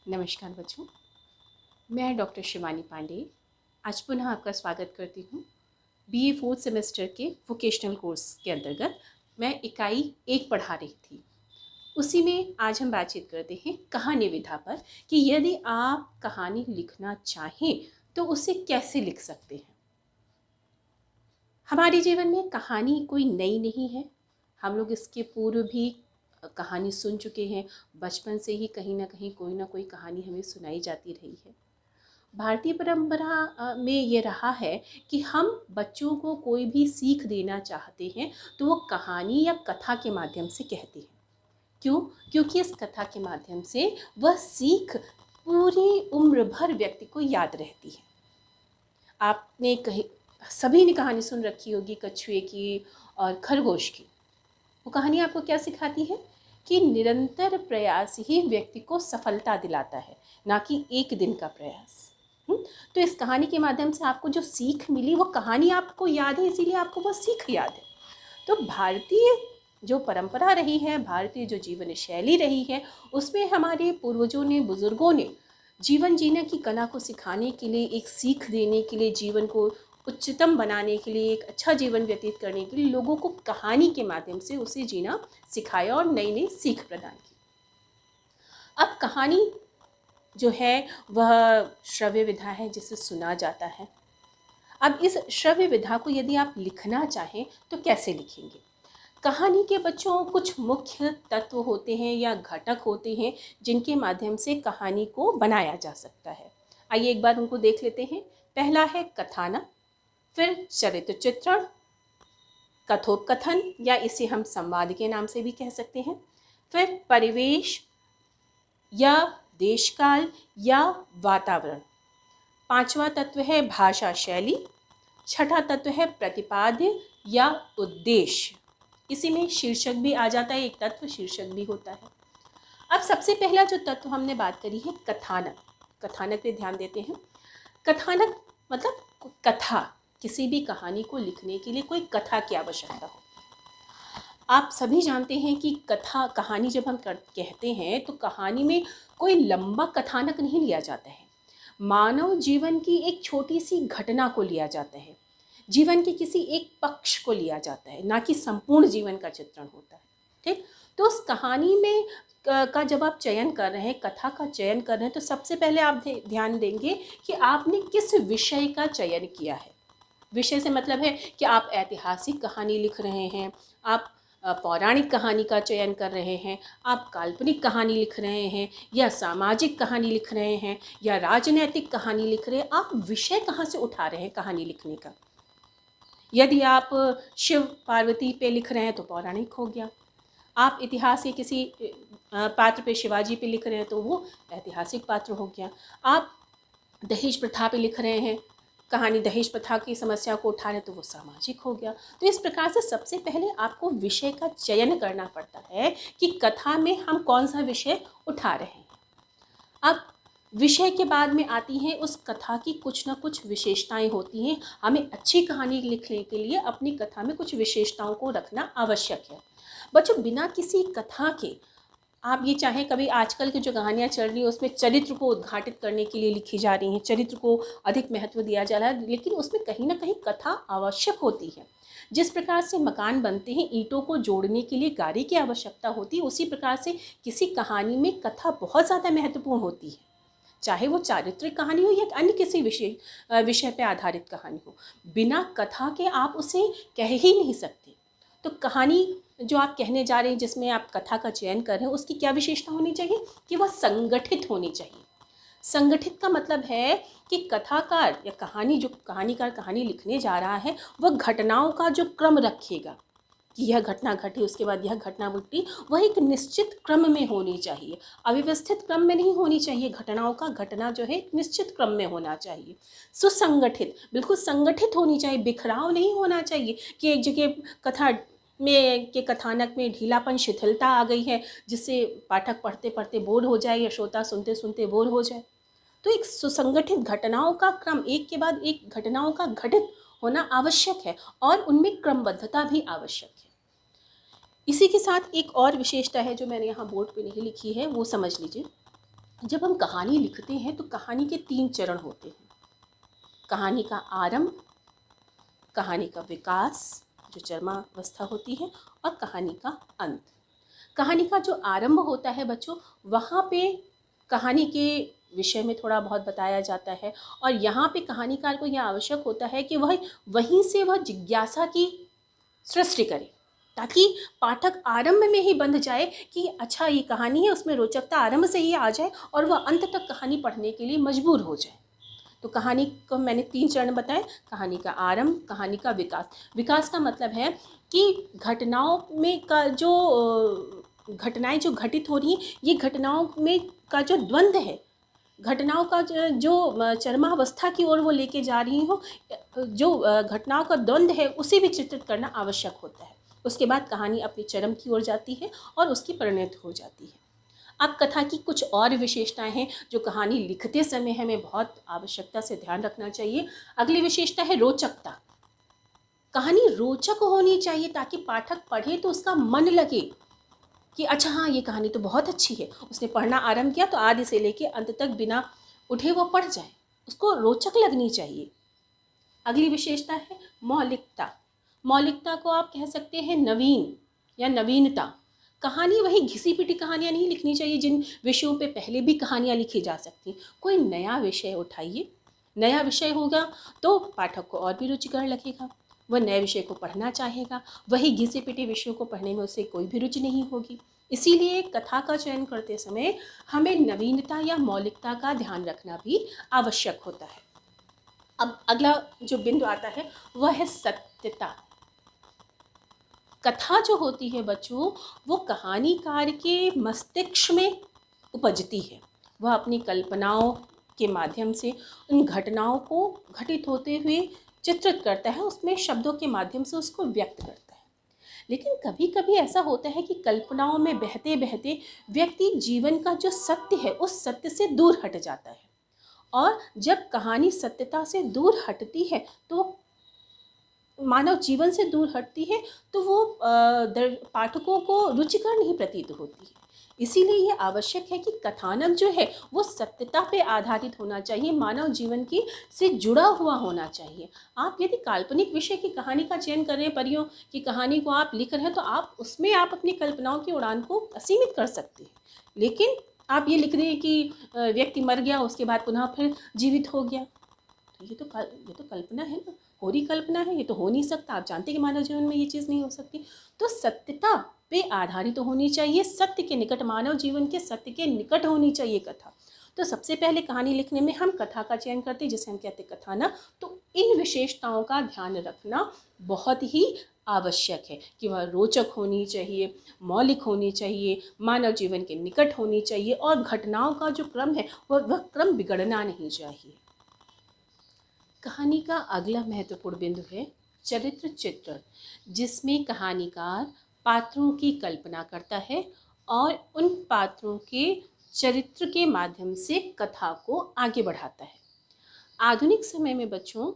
नमस्कार बच्चों, मैं डॉक्टर शिवानी पांडे आज पुनः आपका स्वागत करती हूँ। बीए फोर्थ सेमेस्टर के वोकेशनल कोर्स के अंतर्गत मैं इकाई 1 पढ़ा रही थी। उसी में आज हम बातचीत करते हैं कहानी विधा पर कि यदि आप कहानी लिखना चाहें तो उसे कैसे लिख सकते हैं। हमारे जीवन में कहानी कोई नई नहीं है, हम लोग इसके पूर्व भी कहानी सुन चुके हैं। बचपन से ही कहीं ना कोई कहानी हमें सुनाई जाती रही है। भारतीय परंपरा में ये रहा है कि हम बच्चों को कोई भी सीख देना चाहते हैं तो वो कहानी या कथा के माध्यम से कहते हैं। क्यों? क्योंकि इस कथा के माध्यम से वह सीख पूरी उम्र भर व्यक्ति को याद रहती है। आपने कहीं सभी ने कहानी सुन रखी होगी कछुए की और खरगोश की। वो कहानी आपको क्या सिखाती है कि निरंतर प्रयास ही व्यक्ति को सफलता दिलाता है, ना कि एक दिन का प्रयास। तो इस कहानी के माध्यम से आपको जो सीख मिली वो कहानी आपको याद है, इसीलिए आपको वो सीख याद है। तो भारतीय जो परंपरा रही है, भारतीय जो जीवन शैली रही है, उसमें हमारे पूर्वजों ने, बुजुर्गों ने जीवन जीने की कला को सिखाने के लिए, एक सीख देने के लिए, जीवन को उच्चतम बनाने के लिए, एक अच्छा जीवन व्यतीत करने के लिए लोगों को कहानी के माध्यम से उसे जीना सिखाया और नई नई सीख प्रदान की। अब कहानी जो है वह श्रव्य विधा है जिसे सुना जाता है। अब इस श्रव्य विधा को यदि आप लिखना चाहें तो कैसे लिखेंगे? कहानी के बच्चों कुछ मुख्य तत्व होते हैं या घटक होते हैं जिनके माध्यम से कहानी को बनाया जा सकता है। आइए एक बार उनको देख लेते हैं। पहला है कथानक, फिर चरित्र चित्रण, कथोपकथन या इसे हम संवाद के नाम से भी कह सकते हैं, फिर परिवेश या देशकाल या वातावरण, पांचवा तत्व है भाषा शैली, छठा तत्व है प्रतिपाद्य या उद्देश्य। इसी में शीर्षक भी आ जाता है, एक तत्व शीर्षक भी होता है। अब सबसे पहला जो तत्व हमने बात करी है कथानक। कथानक पे ध्यान देते हैं। कथानक मतलब कथा, किसी भी कहानी को लिखने के लिए कोई कथा की आवश्यकता हो। आप सभी जानते हैं कि कहानी जब हम कहते हैं तो कहानी में कोई लंबा कथानक नहीं लिया जाता है। मानव जीवन की एक छोटी सी घटना को लिया जाता है, जीवन के किसी एक पक्ष को लिया जाता है, ना कि संपूर्ण जीवन का चित्रण होता है। ठीक, तो उस कहानी में का जब आप चयन कर रहे हैं, कथा का चयन कर रहे हैं, तो सबसे पहले आप ध्यान देंगे कि आपने किस विषय का चयन किया है। विषय से मतलब है कि आप ऐतिहासिक कहानी लिख रहे हैं, आप पौराणिक कहानी का चयन कर रहे हैं, आप काल्पनिक कहानी लिख रहे हैं, या सामाजिक कहानी लिख रहे हैं, या राजनैतिक कहानी लिख रहे हैं। आप विषय कहाँ से उठा रहे हैं कहानी लिखने का। यदि आप शिव पार्वती पे लिख रहे हैं तो पौराणिक हो गया। आप इतिहास के किसी पात्र पे, शिवाजी पे लिख रहे हैं तो वो ऐतिहासिक पात्र हो गया। आप दहेज प्रथा पे लिख रहे हैं, कहानी दहेज प्रथा की समस्या को उठा रहे तो वो सामाजिक हो गया। तो इस प्रकार से सबसे पहले आपको विषय का चयन करना पड़ता है कि कथा में हम कौन सा विषय उठा रहे हैं। अब विषय के बाद में आती हैं उस कथा की कुछ ना कुछ विशेषताएं होती हैं। हमें अच्छी कहानी लिखने के लिए अपनी कथा में कुछ विशेषताओं को रखना आवश्यक है। बच्चों, बिना किसी कथा के आप ये चाहें, कभी आजकल की जो कहानियाँ चल रही हैं उसमें चरित्र को उद्घाटित करने के लिए लिखी जा रही हैं, चरित्र को अधिक महत्व दिया जा रहा है, लेकिन उसमें कहीं ना कहीं कथा आवश्यक होती है। जिस प्रकार से मकान बनते हैं, ईंटों को जोड़ने के लिए गारे की आवश्यकता होती है, उसी प्रकार से किसी कहानी में कथा बहुत ज़्यादा महत्वपूर्ण होती है। चाहे वो चारित्रिक कहानी हो या अन्य किसी विषय पर आधारित कहानी हो, बिना कथा के आप उसे कह ही नहीं सकते। तो कहानी जो आप कहने जा रहे हैं, जिसमें आप कथा का चयन कर रहे हैं, उसकी क्या विशेषता होनी चाहिए कि वह संगठित होनी चाहिए। संगठित का मतलब है कि कथाकार या कहानीकार कहानी लिखने जा रहा है, वह घटनाओं का जो क्रम रखेगा कि यह घटना घटी, उसके बाद यह घटना घटी, वह एक निश्चित क्रम में होनी चाहिए, अव्यवस्थित क्रम में नहीं होनी चाहिए। घटना जो है एक निश्चित क्रम में होना चाहिए, सुसंगठित, बिल्कुल संगठित होनी चाहिए, बिखराव नहीं होना चाहिए कि एक जगह कथा में के कथानक में ढीलापन, शिथिलता आ गई है जिससे पाठक पढ़ते पढ़ते बोर हो जाए या श्रोता सुनते सुनते बोर हो जाए। तो एक सुसंगठित घटनाओं का क्रम, एक के बाद एक घटनाओं का घटित होना आवश्यक है और उनमें क्रमबद्धता भी आवश्यक है। इसी के साथ एक और विशेषता है जो मैंने यहाँ बोर्ड पे नहीं लिखी है, वो समझ लीजिए। जब हम कहानी लिखते हैं तो कहानी के 3 चरण होते हैं। कहानी का आरंभ, कहानी का विकास जो चरमावस्था होती है, और कहानी का अंत। कहानी का जो आरंभ होता है बच्चों, वहाँ पे कहानी के विषय में थोड़ा बहुत बताया जाता है, और यहाँ पे कहानीकार को यह आवश्यक होता है कि वह वहीं से वह जिज्ञासा की सृष्टि करे, ताकि पाठक आरंभ में ही बंध जाए कि अच्छा ये कहानी है, उसमें रोचकता आरंभ से ही आ जाए और वह अंत तक कहानी पढ़ने के लिए मजबूर हो जाए। तो कहानी को मैंने 3 चरण बताए। कहानी का आरंभ, कहानी का विकास। विकास का मतलब है कि घटनाओं में का जो घटनाएं जो घटित हो रही हैं, ये घटनाओं में का जो द्वंद्व है, घटनाओं का जो चरमावस्था की ओर वो लेके जा रही हो, जो घटनाओं का द्वंद्व है उसे भी चित्रित करना आवश्यक होता है। उसके बाद कहानी अपनी चरम की ओर जाती है और उसकी परिणत हो जाती है। अब कथा की कुछ और विशेषताएं हैं जो कहानी लिखते समय हमें बहुत आवश्यकता से ध्यान रखना चाहिए। अगली विशेषता है रोचकता। कहानी रोचक होनी चाहिए ताकि पाठक पढ़े तो उसका मन लगे कि अच्छा हाँ, ये कहानी तो बहुत अच्छी है। उसने पढ़ना आरंभ किया तो आदि से लेके अंत तक बिना उठे वो पढ़ जाए, उसको रोचक लगनी चाहिए। अगली विशेषता है मौलिकता। मौलिकता को आप कह सकते हैं नवीन या नवीनता। कहानी वही घिसी पिटी कहानियाँ नहीं लिखनी चाहिए जिन विषयों पे पहले भी कहानियाँ लिखी जा सकती। कोई नया विषय उठाइए। नया विषय होगा तो पाठक को और भी रुचिकर लगेगा, वह नए विषय को पढ़ना चाहेगा। वही घिसे पिटे विषयों को पढ़ने में उसे कोई भी रुचि नहीं होगी। इसीलिए कथा का चयन करते समय हमें नवीनता या मौलिकता का ध्यान रखना भी आवश्यक होता है। अब अगला जो बिंदु आता है वह है सत्यता। कथा जो होती है बच्चों, वो कहानीकार के मस्तिष्क में उपजती है। वह अपनी कल्पनाओं के माध्यम से उन घटनाओं को घटित होते हुए चित्रित करता है, उसमें शब्दों के माध्यम से उसको व्यक्त करता है। लेकिन कभी कभी ऐसा होता है कि कल्पनाओं में बहते बहते व्यक्ति जीवन का जो सत्य है उस सत्य से दूर हट जाता है, और जब कहानी सत्यता से दूर हटती है तो मानव जीवन से दूर हटती है तो वो पाठकों को रुचिकर नहीं प्रतीत होती है। इसीलिए ये आवश्यक है कि कथानक जो है वो सत्यता पे आधारित होना चाहिए, मानव जीवन की से जुड़ा हुआ होना चाहिए। आप यदि काल्पनिक विषय की कहानी का चयन कर रहे हैं, परियों की कहानी को आप लिख रहे हैं, तो आप उसमें आप अपनी कल्पनाओं की उड़ान को असीमित कर सकते हैं। लेकिन आप ये लिख रहे हैं कि व्यक्ति मर गया, उसके बाद पुनः फिर जीवित हो गया, तो ये तो कल्पना है ना, होरी कल्पना है, ये तो हो नहीं सकता। आप जानते हैं कि मानव जीवन में ये चीज़ नहीं हो सकती। तो सत्यता पे आधारित तो होनी चाहिए, सत्य के निकट, मानव जीवन के सत्य के निकट होनी चाहिए कथा। तो सबसे पहले कहानी लिखने में हम कथा का चयन करते हैं, जिसे हम कहते हैं कथानक। तो इन विशेषताओं का ध्यान रखना बहुत ही आवश्यक है कि वह रोचक होनी चाहिए, मौलिक होनी चाहिए, मानव जीवन के निकट होनी चाहिए, और घटनाओं का जो क्रम है वह क्रम बिगड़ना नहीं चाहिए। कहानी का अगला महत्वपूर्ण बिंदु है चरित्र चित्रण, जिसमें कहानीकार पात्रों की कल्पना करता है और उन पात्रों के चरित्र के माध्यम से कथा को आगे बढ़ाता है। आधुनिक समय में बच्चों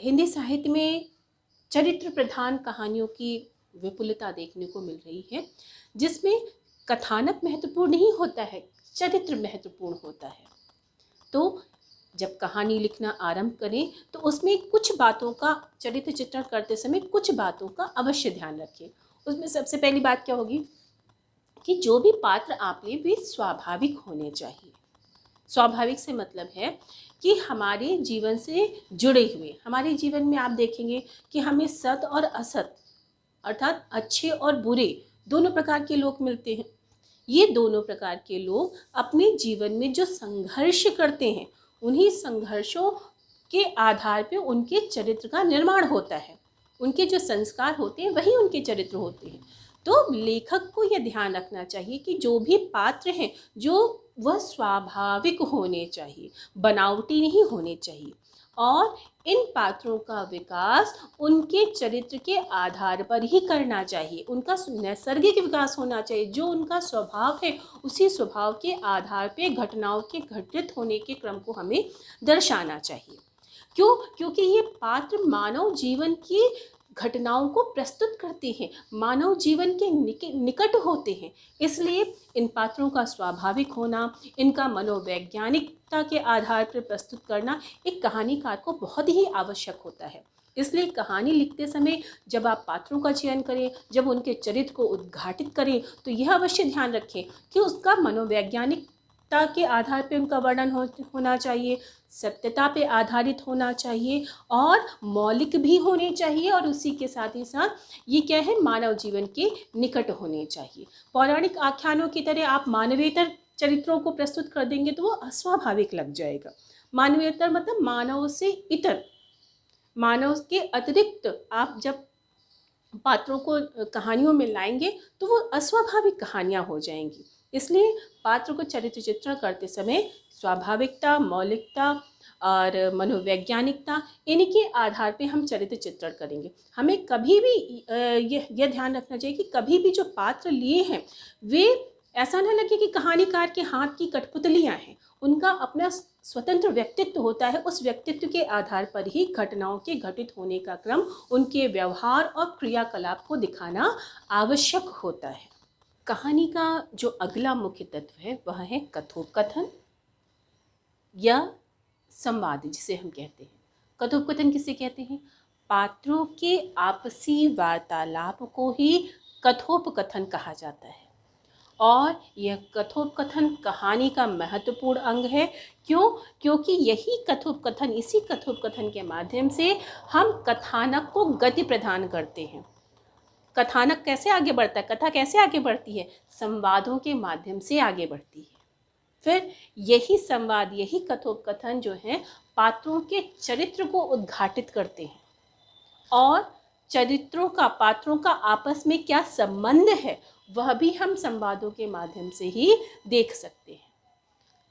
हिंदी साहित्य में चरित्र प्रधान कहानियों की विपुलता देखने को मिल रही है, जिसमें कथानक महत्वपूर्ण नहीं होता है, चरित्र महत्वपूर्ण होता है। तो जब कहानी लिखना आरंभ करें तो उसमें कुछ बातों का, चरित्र चित्रण करते समय कुछ बातों का अवश्य ध्यान रखें। उसमें सबसे पहली बात क्या होगी कि जो भी पात्र आप लें वे स्वाभाविक होने चाहिए। स्वाभाविक से मतलब है कि हमारे जीवन से जुड़े हुए। हमारे जीवन में आप देखेंगे कि हमें सत और असत, अर्थात अच्छे और बुरे, दोनों प्रकार के लोग मिलते हैं। ये दोनों प्रकार के लोग अपने जीवन में जो संघर्ष करते हैं, उन्हीं संघर्षों के आधार पे उनके चरित्र का निर्माण होता है। उनके जो संस्कार होते हैं वही उनके चरित्र होते हैं। तो लेखक को यह ध्यान रखना चाहिए कि जो भी पात्र हैं जो वह स्वाभाविक होने चाहिए, बनावटी नहीं होने चाहिए, और इन पात्रों का विकास उनके चरित्र के आधार पर ही करना चाहिए। उनका नैसर्गिक विकास होना चाहिए, जो उनका स्वभाव है उसी स्वभाव के आधार पे घटनाओं के घटित होने के क्रम को हमें दर्शाना चाहिए। क्यों? क्योंकि ये पात्र मानव जीवन की घटनाओं को प्रस्तुत करते हैं, मानव जीवन के निकट होते हैं। इसलिए इन पात्रों का स्वाभाविक होना, इनका मनोवैज्ञानिकता के आधार पर प्रस्तुत करना एक कहानीकार को बहुत ही आवश्यक होता है। इसलिए कहानी लिखते समय जब आप पात्रों का चयन करें, जब उनके चरित्र को उद्घाटित करें, तो यह अवश्य ध्यान रखें कि उसका मनोवैज्ञानिकता के आधार पर उनका वर्णन होना चाहिए, सत्यता पे आधारित होना चाहिए और मौलिक भी होने चाहिए, और उसी के साथ ही साथ ये क्या है, मानव जीवन के निकट होने चाहिए। पौराणिक आख्यानों की तरह आप मानवेतर चरित्रों को प्रस्तुत कर देंगे तो वो अस्वाभाविक लग जाएगा। मानवेतर मतलब मानव से इतर, मानव के अतिरिक्त आप जब पात्रों को कहानियों में लाएंगे तो वो अस्वाभाविक कहानियाँ हो जाएंगी। इसलिए पात्र को चरित्र चित्रण करते समय स्वाभाविकता, मौलिकता और मनोवैज्ञानिकता, इनके आधार पे हम चरित्र चित्रण करेंगे। हमें कभी भी यह ध्यान रखना चाहिए कि कभी भी जो पात्र लिए हैं वे ऐसा ना लगे कि कहानीकार के हाथ की कठपुतलियाँ हैं। उनका अपना स्वतंत्र व्यक्तित्व होता है। उस व्यक्तित्व के आधार पर ही घटनाओं के घटित होने का क्रम, उनके व्यवहार और क्रियाकलाप को दिखाना आवश्यक होता है। कहानी का जो अगला मुख्य तत्व है वह है कथोपकथन या संवाद, जिसे हम कहते हैं। कथोपकथन किसे कहते हैं? पात्रों के आपसी वार्तालाप को ही कथोपकथन कहा जाता है, और यह कथोपकथन कहानी का महत्वपूर्ण अंग है। क्यों? क्योंकि यही कथोपकथन, इसी कथोपकथन के माध्यम से हम कथानक को गति प्रदान करते हैं। कथानक कैसे आगे बढ़ता है, कथा कैसे आगे बढ़ती है? संवादों के माध्यम से आगे बढ़ती है। फिर यही संवाद, यही कथोपकथन जो है पात्रों के चरित्र को उद्घाटित करते हैं, और चरित्रों का, पात्रों का आपस में क्या संबंध है वह भी हम संवादों के माध्यम से ही देख सकते हैं।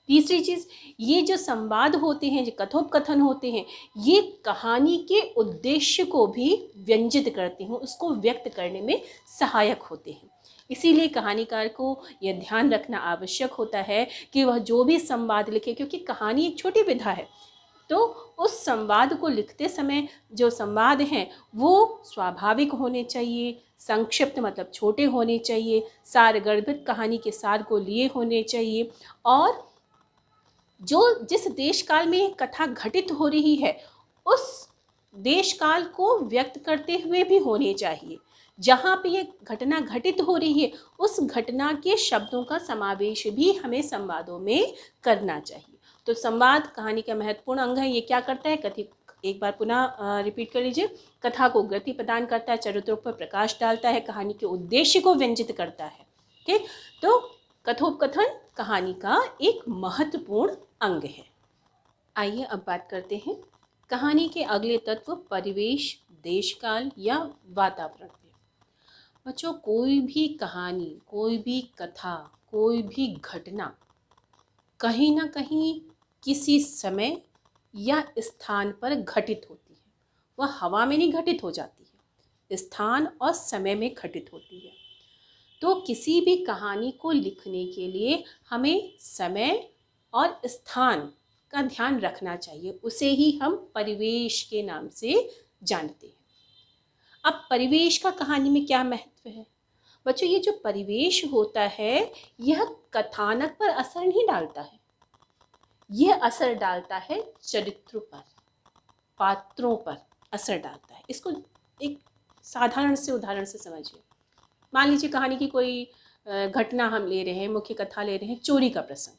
तीसरी चीज़, ये जो संवाद होते हैं, जो कथोपकथन होते हैं, ये कहानी के उद्देश्य को भी व्यंजित करते हैं, उसको व्यक्त करने में सहायक होते हैं। इसीलिए कहानीकार को यह ध्यान रखना आवश्यक होता है कि वह जो भी संवाद लिखे, क्योंकि कहानी एक छोटी विधा है, तो उस संवाद को लिखते समय जो संवाद हैं वो स्वाभाविक होने चाहिए, संक्षिप्त मतलब छोटे होने चाहिए, सारगर्भित कहानी के सार को लिए होने चाहिए, और जो जिस देश काल में कथा घटित हो रही है उस देश काल को व्यक्त करते हुए भी होने चाहिए। जहाँ पे ये घटना घटित हो रही है उस घटना के शब्दों का समावेश भी हमें संवादों में करना चाहिए। तो संवाद कहानी का महत्वपूर्ण अंग है। ये क्या करता है? एक बार पुनः रिपीट कर लीजिए। कथा को गति प्रदान करता है, चरित्रों पर प्रकाश डालता है, कहानी के उद्देश्य को व्यंजित करता है। ठीक, तो कथोपकथन कहानी का एक महत्वपूर्ण अंग है। आइए अब बात करते हैं कहानी के अगले तत्व परिवेश, देशकाल या वातावरण पे। बच्चों, कोई भी कहानी, कोई भी कथा, कोई भी घटना कहीं ना कहीं किसी समय या स्थान पर घटित होती है। वह हवा में नहीं घटित हो जाती है, स्थान और समय में घटित होती है। तो किसी भी कहानी को लिखने के लिए हमें समय और स्थान का ध्यान रखना चाहिए, उसे ही हम परिवेश के नाम से जानते हैं। अब परिवेश का कहानी में क्या महत्व है? बच्चों, ये जो परिवेश होता है यह कथानक पर असर नहीं डालता है, यह असर डालता है चरित्रों पर, पात्रों पर असर डालता है। इसको एक साधारण से उदाहरण से समझिए। मान लीजिए कहानी की कोई घटना हम ले रहे हैं, मुख्य कथा ले रहे हैं, चोरी का प्रसंग।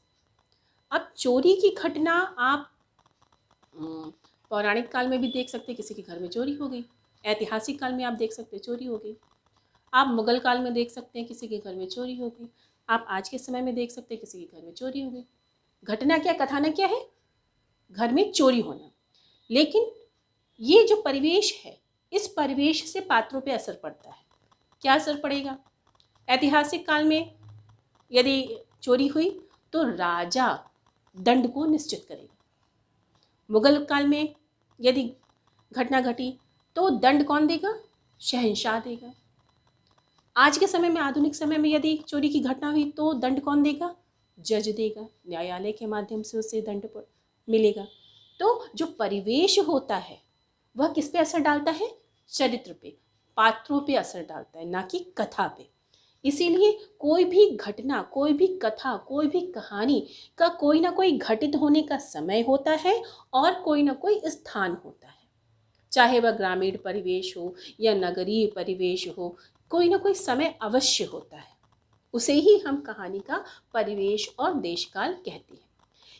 अब चोरी की घटना आप पौराणिक काल में भी देख सकते हैं, किसी के घर में चोरी हो गई। ऐतिहासिक काल में आप देख सकते हैं चोरी हो गई। आप मुगल काल में देख सकते हैं किसी के घर में चोरी हो गई। आप आज के समय में देख सकते हैं किसी के घर में चोरी हो गई। घटना क्या, कथानक क्या है? घर में चोरी होना। लेकिन ये जो परिवेश है, इस परिवेश से पात्रों पे असर पड़ता है। क्या असर पड़ेगा? ऐतिहासिक काल में यदि चोरी हुई तो राजा दंड को निश्चित करेगा। मुगल काल में यदि घटना घटी तो दंड कौन देगा? शहंशाह देगा। आज के समय में, आधुनिक समय में यदि चोरी की घटना हुई तो दंड कौन देगा? जज देगा। न्यायालय के माध्यम से उसे दंड मिलेगा। तो जो परिवेश होता है वह किस पे असर डालता है? चरित्र पे, पात्रों पे असर डालता है, ना कि कथा पे। इसीलिए कोई भी घटना, कोई भी कथा, कोई भी कहानी का कोई ना कोई घटित होने का समय होता है और कोई ना कोई स्थान होता है। चाहे वह ग्रामीण परिवेश हो या नगरीय परिवेश हो, कोई ना कोई समय अवश्य होता है। उसे ही हम कहानी का परिवेश और देशकाल कहते हैं।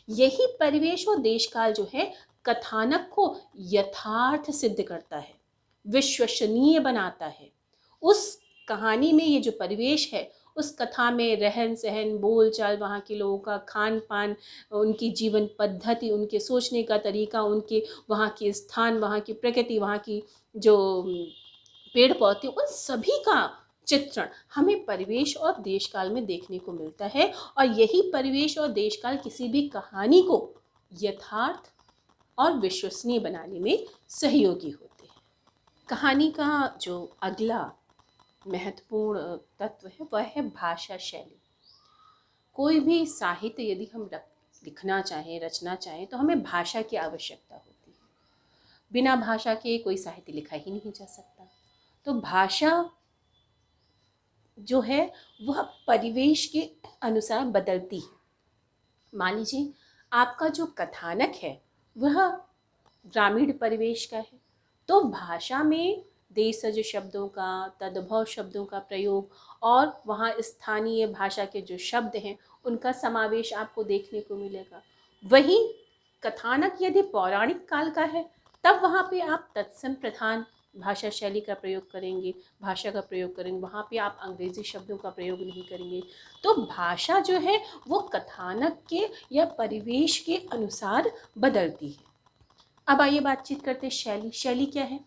यही परिवेश और देशकाल जो है कथानक को यथार्थ सिद्ध करता है, विश्वसनीय बनाता है। उस कहानी में ये जो परिवेश है, उस कथा में रहन सहन, बोल चाल, वहाँ के लोगों का खान पान, उनकी जीवन पद्धति, उनके सोचने का तरीका, उनके वहाँ के स्थान, वहाँ की प्रकृति, वहाँ की जो पेड़ पौधे, उन सभी का चित्रण हमें परिवेश और देशकाल में देखने को मिलता है। और यही परिवेश और देशकाल किसी भी कहानी को यथार्थ और विश्वसनीय बनाने में सहयोगी होते हैं। कहानी का जो अगला महत्वपूर्ण तत्व है वह है भाषा शैली। कोई भी साहित्य यदि हम लिखना चाहें, रचना चाहें, तो हमें भाषा की आवश्यकता होती है। बिना भाषा के कोई साहित्य लिखा ही नहीं जा सकता। तो भाषा जो है वह परिवेश के अनुसार बदलती है। मान लीजिए आपका जो कथानक है वह ग्रामीण परिवेश का है, तो भाषा में देशज शब्दों का, तद्भव शब्दों का प्रयोग और वहाँ स्थानीय भाषा के जो शब्द हैं उनका समावेश आपको देखने को मिलेगा। वहीं कथानक यदि पौराणिक काल का है, तब वहाँ पे आप तत्सम प्रधान भाषा शैली का प्रयोग करेंगे, भाषा का प्रयोग करेंगे, वहाँ पे आप अंग्रेजी शब्दों का प्रयोग नहीं करेंगे। तो भाषा जो है वो कथानक के या परिवेश के अनुसार बदलती है। अब आइए बातचीत करते हैं शैली। शैली क्या है?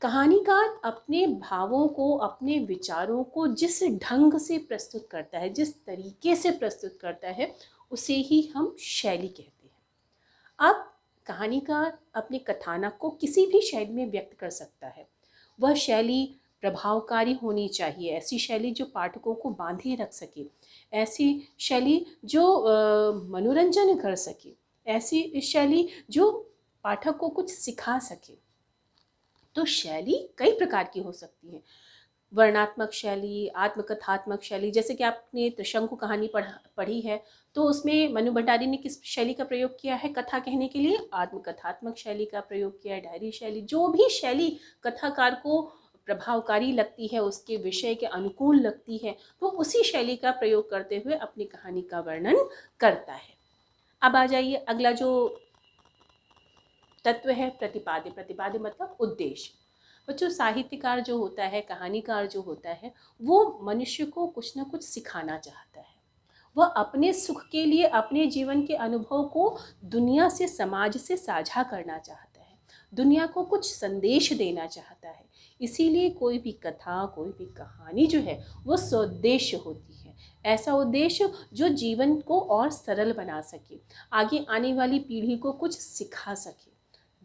कहानीकार अपने भावों को, अपने विचारों को जिस ढंग से प्रस्तुत करता है, जिस तरीके से प्रस्तुत करता है, उसे ही हम शैली कहते हैं। अब कहानीकार अपने कथानक को किसी भी शैली में व्यक्त कर सकता है। वह शैली प्रभावकारी होनी चाहिए, ऐसी शैली जो पाठकों को बांधे रख सके, ऐसी शैली जो मनोरंजन कर सके, ऐसी शैली जो पाठक को कुछ सिखा सके। तो शैली कई प्रकार की हो सकती है। वर्णात्मक शैली, आत्मकथात्मक शैली, जैसे कि आपने त्रिशंकु कहानी पढ़ी है, तो उसमें मनु भंडारी ने किस शैली का प्रयोग किया है कथा कहने के लिए? आत्मकथात्मक शैली का प्रयोग किया है, डायरी शैली। जो भी शैली कथाकार को प्रभावकारी लगती है, उसके विषय के अनुकूल लगती है, तो उसी शैली का प्रयोग करते हुए अपनी कहानी का वर्णन करता है। अब आ जाइए अगला जो तत्व है प्रतिपाद्य। प्रतिपाद्य मतलब उद्देश्य। बच्चों, साहित्यकार जो होता है, कहानीकार जो होता है, वो मनुष्य को कुछ ना कुछ सिखाना चाहता है। वह अपने सुख के लिए अपने जीवन के अनुभव को दुनिया से, समाज से साझा करना चाहता है, दुनिया को कुछ संदेश देना चाहता है। इसीलिए कोई भी कथा, कोई भी कहानी जो है वो सौद्देश्य होती है। ऐसा उद्देश्य जो जीवन को और सरल बना सके, आगे आने वाली पीढ़ी को कुछ सिखा सके।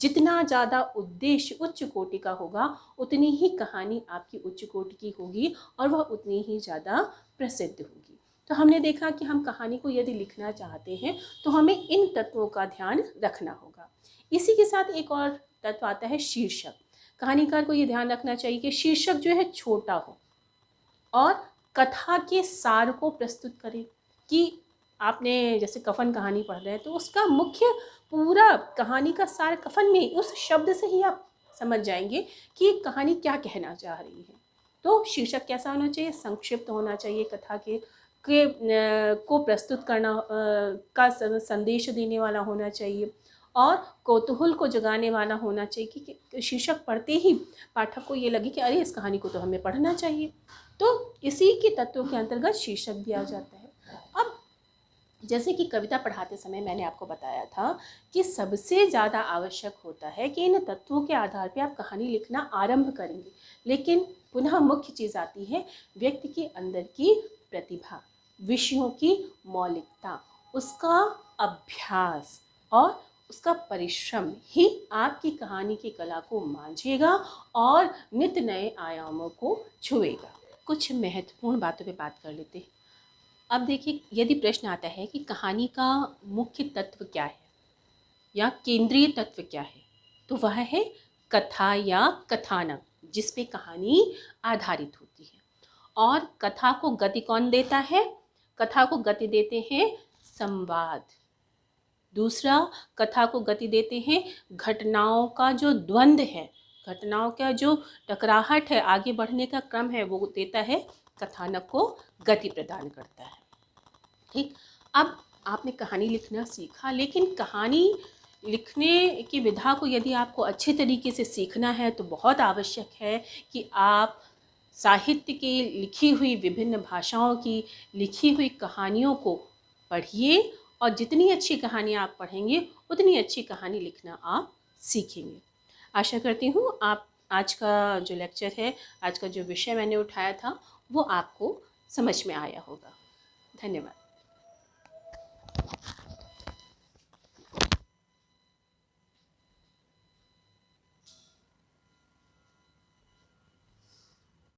जितना ज़्यादा उद्देश्य उच्च कोटि का होगा, उतनी ही कहानी आपकी उच्च कोटि की होगी और वह उतनी ही ज़्यादा प्रसिद्ध होगी। तो हमने देखा कि हम कहानी को यदि लिखना चाहते हैं तो हमें इन तत्वों का ध्यान रखना होगा। इसी के साथ एक और तत्व आता है शीर्षक। कहानीकार को ये ध्यान रखना चाहिए कि शीर्षक जो है छोटा हो और कथा के सार को प्रस्तुत करे। कि आपने जैसे कफन कहानी पढ़ रहे हैं तो उसका मुख्य पूरा कहानी का सार कफन में, उस शब्द से ही आप समझ जाएंगे कि कहानी क्या कहना चाह रही है। तो शीर्षक कैसा होना चाहिए? संक्षिप्त होना चाहिए। कथा के को प्रस्तुत करना का संदेश देने वाला होना चाहिए और कौतूहल को जगाने वाला होना चाहिए कि शीर्षक पढ़ते ही पाठक को ये लगे कि अरे इस कहानी को तो हमें पढ़ना चाहिए। तो इसी के तत्वों के अंतर्गत शीर्षक भी आ जाता है। अब जैसे कि कविता पढ़ाते समय मैंने आपको बताया था कि सबसे ज़्यादा आवश्यक होता है कि इन तत्वों के आधार पर आप कहानी लिखना आरंभ करेंगे, लेकिन पुनः मुख्य चीज़ आती है व्यक्ति के अंदर की प्रतिभा, विषयों की मौलिकता, उसका अभ्यास और उसका परिश्रम ही आपकी कहानी की कला को मांझेगा और नित नए आयामों को छुएगा। कुछ महत्वपूर्ण बातों पे बात कर लेते हैं। अब देखिए, यदि प्रश्न आता है कि कहानी का मुख्य तत्व क्या है या केंद्रीय तत्व क्या है, तो वह है कथा या कथानक, जिस पे कहानी आधारित होती है। और कथा को गति कौन देता है? कथा को गति देते हैं संवाद। दूसरा, कथा को गति देते हैं घटनाओं का जो द्वंद्व है, घटनाओं का जो टकराहट है, आगे बढ़ने का क्रम है, वो देता है, कथानक को गति प्रदान करता है। ठीक, अब आपने कहानी लिखना सीखा, लेकिन कहानी लिखने की विधा को यदि आपको अच्छे तरीके से सीखना है तो बहुत आवश्यक है कि आप साहित्य की लिखी हुई, विभिन्न भाषाओं की लिखी हुई कहानियों को पढ़िए, और जितनी अच्छी कहानी आप पढ़ेंगे उतनी अच्छी कहानी लिखना आप सीखेंगे। आशा करती हूँ आप आज का जो लेक्चर है, आज का जो विषय मैंने उठाया था, वो आपको समझ में आया होगा। धन्यवाद।